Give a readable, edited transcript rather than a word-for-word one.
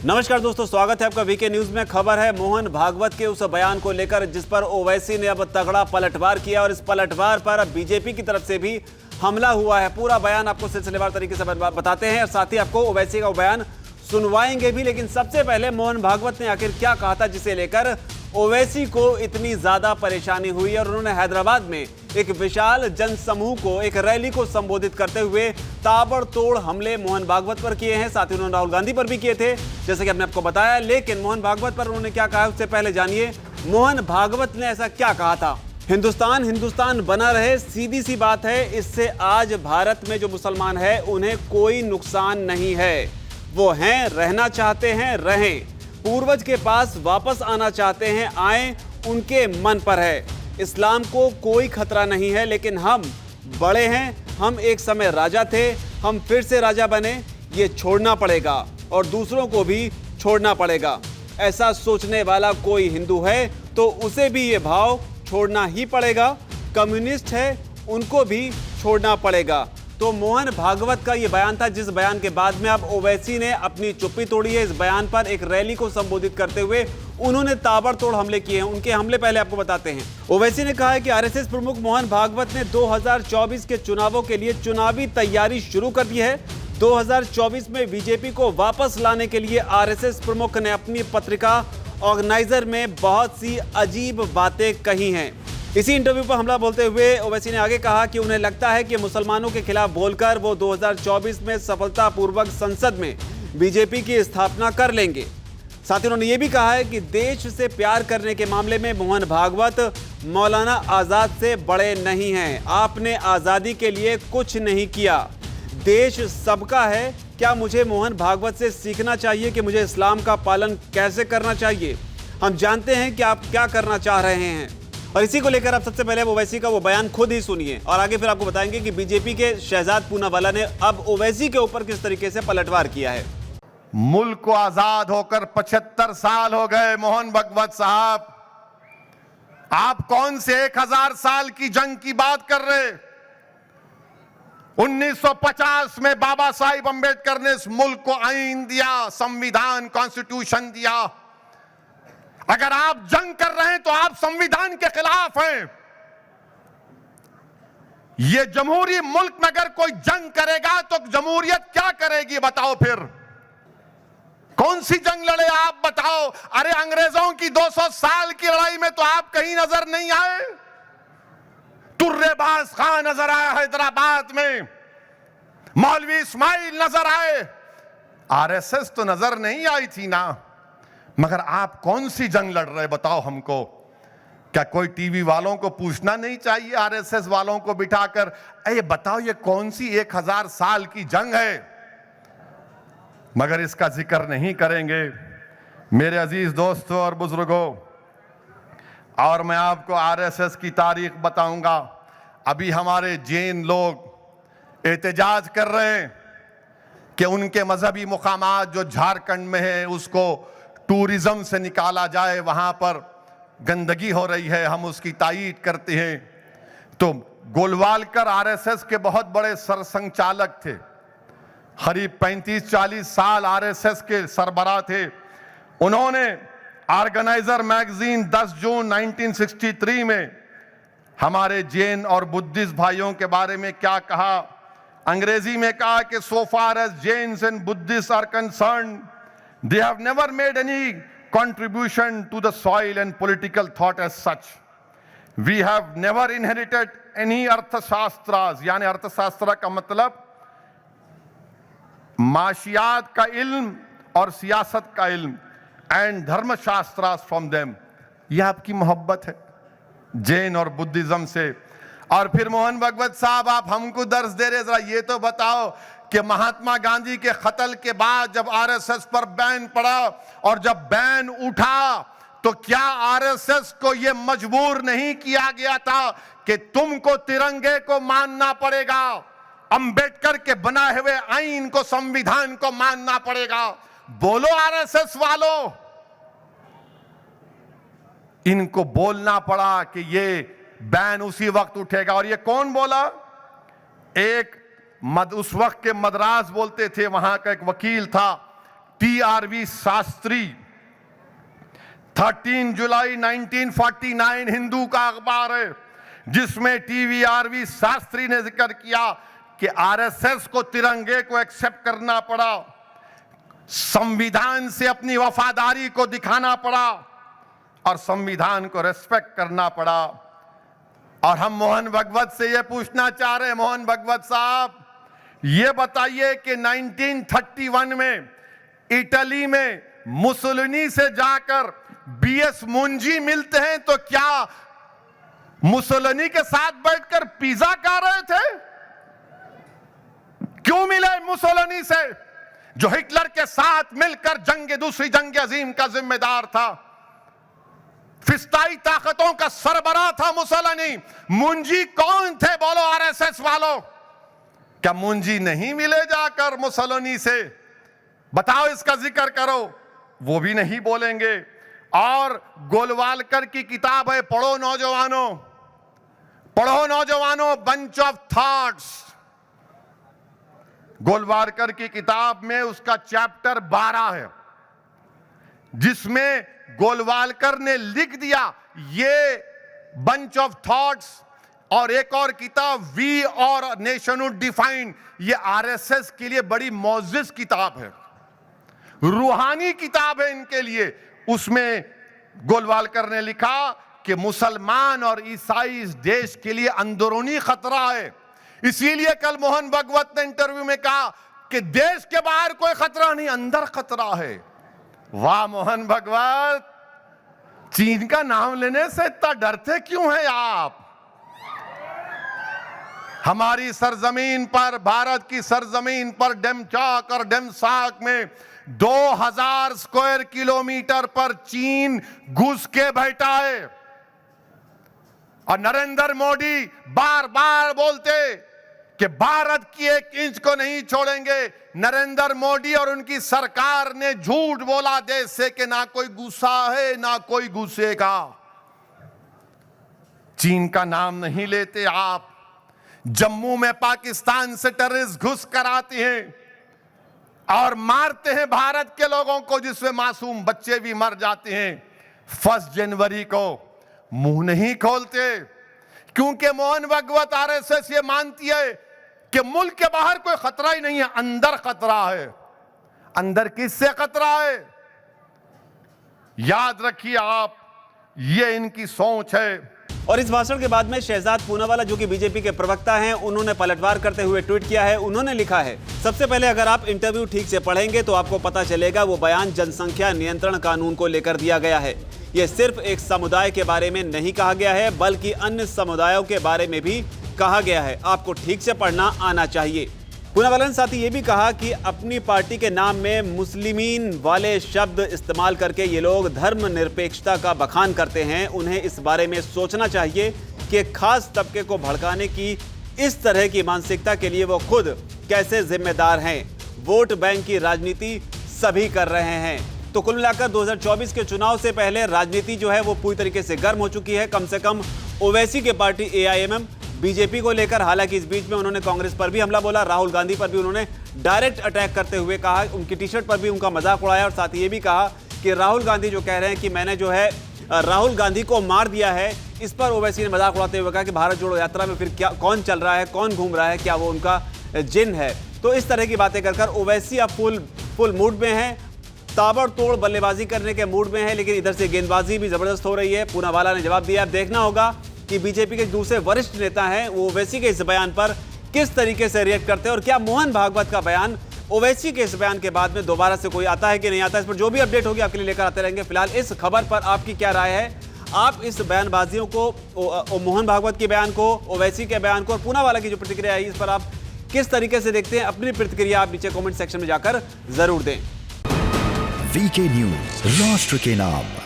नमस्कार दोस्तों, स्वागत है आपका वीके न्यूज में। खबर है मोहन भागवत के उस बयान को लेकर जिस पर ओवैसी ने अब तगड़ा पलटवार किया और इस पलटवार पर अब बीजेपी की तरफ से भी हमला हुआ है। पूरा बयान आपको सिलसिलेवार तरीके से बताते हैं और साथ ही आपको ओवैसी का बयान सुनवाएंगे भी। लेकिन सबसे पहले मोहन भागवत ने आखिर क्या कहा था जिसे लेकर ओवैसी को इतनी ज्यादा परेशानी हुई और उन्होंने हैदराबाद में एक विशाल जनसमूह को, एक रैली को संबोधित करते हुए ताबड़तोड़ हमले मोहन भागवत पर किए हैं। साथ ही उन्होंने राहुल गांधी पर भी किए थे, जैसे कि हमने आपको बताया। लेकिन मोहन भागवत पर उन्होंने क्या कहा उससे पहले जानिए मोहन भागवत ने ऐसा क्या कहा था। हिंदुस्तान हिंदुस्तान बना रहे, सीधी सी बात है। इससे आज भारत में जो मुसलमान है उन्हें कोई नुकसान नहीं है। वो हैं, रहना चाहते हैं, रहें। पूर्वज के पास वापस आना चाहते हैं, आए, उनके मन पर है। इस्लाम को कोई खतरा नहीं है। लेकिन हम बड़े हैं, हम एक समय राजा थे, हम फिर से राजा बने। ये छोड़ना पड़ेगा और दूसरों को भी छोड़ना पड़ेगा। ऐसा सोचने वाला कोई हिंदू है तो उसे भी ये भाव छोड़ना ही पड़ेगा। कम्युनिस्ट है, उनको भी छोड़ना पड़ेगा। तो मोहन भागवत का ये बयान था, जिस बयान के बाद में अब ओवैसी ने अपनी चुप्पी तोड़ी है। इस बयान पर एक रैली को संबोधित करते हुए उन्होंने ताबड़तोड़ हमले किए हैं। उनके हमले पहले आपको बताते हैं। ओवैसी ने कहा है कि आरएसएस प्रमुख मोहन भागवत ने 2024 के चुनावों के लिए चुनावी तैयारी शुरू कर दी है। 2024 में बीजेपी को वापस लाने के लिए आरएसएस प्रमुख ने अपनी पत्रिका ऑर्गेनाइजर में बहुत सी अजीब बातें कही हैं। इसी इंटरव्यू पर हमला बोलते हुए ओवैसी ने आगे कहा कि उन्हें लगता है कि मुसलमानों के खिलाफ बोलकर वो 2024 में सफलतापूर्वक संसद में बीजेपी की स्थापना कर लेंगे। साथ ही उन्होंने ये भी कहा है कि देश से प्यार करने के मामले में मोहन भागवत मौलाना आजाद से बड़े नहीं हैं। आपने आज़ादी के लिए कुछ नहीं किया। देश सबका है। क्या मुझे मोहन भागवत से सीखना चाहिए कि मुझे इस्लाम का पालन कैसे करना चाहिए? हम जानते हैं कि आप क्या करना चाह रहे हैं। और इसी को लेकर आप सबसे पहले ओवैसी का वो बयान खुद ही सुनिए और आगे फिर आपको बताएंगे कि बीजेपी के शहजाद पूनावाला ने अब ओवैसी के ऊपर किस तरीके से पलटवार किया है। मुल्क को आजाद होकर 75 साल हो गए मोहन भागवत साहब। आप कौन से 1000 साल की जंग की बात कर रहे? 1950 में बाबा साहिब अंबेडकर ने इस मुल्क को आईन दिया, संविधान, कॉन्स्टिट्यूशन दिया। अगर आप जंग कर रहे हैं तो आप संविधान के खिलाफ हैं। ये जमहूरी मुल्क में अगर कोई जंग करेगा तो जमहूरियत क्या करेगी बताओ? फिर कौन सी जंग लड़े आप बताओ? अरे अंग्रेजों की 200 साल की लड़ाई में तो आप कहीं नजर नहीं आए। तुर्रेबाज खान नजर आया हैदराबाद में, मौलवी इस्माइल नजर आए, आरएसएस तो नजर नहीं आई थी ना। मगर आप कौन सी जंग लड़ रहे बताओ हमको? क्या कोई टीवी वालों को पूछना नहीं चाहिए आरएसएस वालों को बिठाकर, अरे बताओ ये कौन सी 1000 साल की जंग है? मगर इसका जिक्र नहीं करेंगे मेरे अजीज दोस्तों और बुजुर्गों। और मैं आपको आरएसएस की तारीख बताऊंगा। अभी हमारे जैन लोग एहतजाज कर रहे हैं कि उनके मजहबी मुकामात जो झारखंड में है उसको टूरिज्म से निकाला जाए, वहां पर गंदगी हो रही है, हम उसकी तायीद करते हैं। तो गोलवालकर आरएसएस के बहुत बड़े सरसंघचालक थे, करीब 35-40 साल आरएसएस के सरबराह थे। उन्होंने ऑर्गेनाइजर मैगजीन 10 जून 1963 में हमारे जैन और बुद्धिस्ट भाइयों के बारे में क्या कहा? अंग्रेजी में कहा कि so far as Jains and Buddhists are concerned, they have never made any contribution to the soil and political thought as such. We have never inherited any अर्थशास्त्रास, यानी अर्थशास्त्र का मतलब माशियात का इल्म और सियासत का इल्म, एंड धर्मशास्त्रास फ्रॉम देम। यह आपकी मोहब्बत है जैन और बुद्धिज्म से। और फिर मोहन भागवत साहब आप हमको दर्श दे रहे, जरा ये तो बताओ कि महात्मा गांधी के कत्ल के बाद जब आरएसएस पर बैन पड़ा और जब बैन उठा तो क्या आरएसएस को यह मजबूर नहीं किया गया था कि तुमको तिरंगे को मानना पड़ेगा, अंबेडकर के बनाए हुए आईन को, संविधान को मानना पड़ेगा? बोलो आरएसएस वालों। इनको बोलना पड़ा कि ये बैन उसी वक्त उठेगा। और ये कौन बोला? उस वक्त के मद्रास बोलते थे, वहां का एक वकील था TRV शास्त्री, 13 जुलाई 1949 हिंदू का अखबार है, जिसमें TRV शास्त्री ने जिक्र किया कि आरएसएस को तिरंगे को एक्सेप्ट करना पड़ा, संविधान से अपनी वफादारी को दिखाना पड़ा और संविधान को रेस्पेक्ट करना पड़ा। और हम मोहन भागवत से यह पूछना चाह रहे हैं, मोहन भागवत साहब, ये बताइए कि 1931 में इटली में मुसोलिनी से जाकर BS मुंजी मिलते हैं तो क्या मुसोलिनी के साथ बैठकर पिज्जा खा रहे थे? क्यों मिले मुसोलिनी से, जो हिटलर के साथ मिलकर दूसरी जंग अजीम का जिम्मेदार था, फिस्ताई ताकतों का सरबराह था मुसोलिनी। मुंजी कौन थे बोलो आरएसएस वालों? क्या मुंजी नहीं मिले जाकर मुसोलिनी से? बताओ, इसका जिक्र करो, वो भी नहीं बोलेंगे। और गोलवालकर की किताब है, पढ़ो नौजवानों, पढ़ो नौजवानों, बंच ऑफ थॉट्स। गोलवालकर की किताब में उसका चैप्टर 12 है, जिसमें गोलवालकर ने लिख दिया ये बंच ऑफ थॉट्स, और एक और किताब वी और नेशनहुड डिफाइंड, ये आरएसएस के लिए बड़ी मौजिज किताब है, रूहानी किताब है इनके लिए। उसमें गोलवालकर ने लिखा कि मुसलमान और ईसाई इस देश के लिए अंदरूनी खतरा है। इसीलिए कल मोहन भागवत ने इंटरव्यू में कहा कि देश के बाहर कोई खतरा नहीं, अंदर खतरा है। वाह मोहन भागवत, चीन का नाम लेने से इतना डरते क्यों हैं आप? हमारी सरजमीन पर, भारत की सरजमीन पर डेमचाक और डेमसाक में 2000 स्क्वायर किलोमीटर पर चीन घुस के बैठा है, और नरेंद्र मोदी बार बार बोलते कि भारत की 1 इंच को नहीं छोड़ेंगे। नरेंद्र मोदी और उनकी सरकार ने झूठ बोला देश से कि ना कोई गुस्सा है ना कोई घुसेगा। चीन का नाम नहीं लेते आप। जम्मू में पाकिस्तान से टेररिस्ट घुस कर आते हैं और मारते हैं भारत के लोगों को, जिसमें मासूम बच्चे भी मर जाते हैं। 1 जनवरी को मुंह नहीं खोलते, क्योंकि मोहन भागवत आरएसएस ये मानती है कि मुल्क के बाहर कोई खतरा ही नहीं है, अंदर खतरा है। अंदर किससे खतरा है? याद रखिए आप, ये इनकी सोच है। और इस भाषण के बाद में शहजाद पूनावाला, जो कि बीजेपी के प्रवक्ता हैं, उन्होंने पलटवार करते हुए ट्वीट किया है। उन्होंने लिखा है, सबसे पहले अगर आप इंटरव्यू ठीक से पढ़ेंगे तो आपको पता चलेगा वो बयान जनसंख्या नियंत्रण कानून को लेकर दिया गया है। यह सिर्फ एक समुदाय के बारे में नहीं कहा गया है, बल्कि अन्य समुदायों के बारे में भी कहा गया है। आपको ठीक से पढ़ना आना चाहिए। पूनावाला ने साथ ही ये भी कहा कि अपनी पार्टी के नाम में मुस्लिमीन वाले शब्द इस्तेमाल करके ये लोग धर्मनिरपेक्षता का बखान करते हैं। उन्हें इस बारे में सोचना चाहिए कि खास तबके को भड़काने की इस तरह की मानसिकता के लिए वो खुद कैसे जिम्मेदार हैं। वोट बैंक की राजनीति सभी कर रहे हैं। तो कुल मिलाकर 2024 के चुनाव से पहले राजनीति जो है वो पूरी तरीके से गर्म हो चुकी है। कम से कम ओवैसी के पार्टी AIMM बीजेपी को लेकर, हालांकि इस बीच में उन्होंने कांग्रेस पर भी हमला बोला, राहुल गांधी पर भी उन्होंने डायरेक्ट अटैक करते हुए कहा, उनकी टी-शर्ट पर भी उनका मजाक उड़ाया, और साथ ही ये भी कहा कि राहुल गांधी जो कह रहे हैं कि मैंने जो है राहुल गांधी को मार दिया है, इस पर ओवैसी ने मजाक उड़ाते हुए कहा कि भारत जोड़ो यात्रा में फिर क्या कौन चल रहा है, कौन घूम रहा है, क्या वो उनका जिन है। तो इस तरह की बातें कर ओवैसी अब फुल मूड में है, ताबड़तोड़ बल्लेबाजी करने के मूड में है, लेकिन इधर से गेंदबाजी भी जबरदस्त हो रही है। पूनावाला ने जवाब दिया। अब देखना होगा कि बीजेपी के दूसरे वरिष्ठ नेता हैं वो ओवैसी के इस बयान पर किस तरीके से रिएक्ट करते हैं, और क्या मोहन भागवत का बयान ओवैसी के इस बयान के बाद में दोबारा से कोई आता है कि नहीं आता। इस पर जो भी अपडेट होगी आपके लिए लेकर आते रहेंगे। फिलहाल इस खबर पर आपकी क्या राय है? आप इस बयानबाजियों को, मोहन भागवत के बयान को, ओवैसी के बयान को और पूनावाला की जो प्रतिक्रिया है, इस पर आप किस तरीके से देखते हैं? अपनी प्रतिक्रिया आप नीचे कमेंट सेक्शन में जाकर जरूर दें। वीके न्यूज, राष्ट्र के नाम।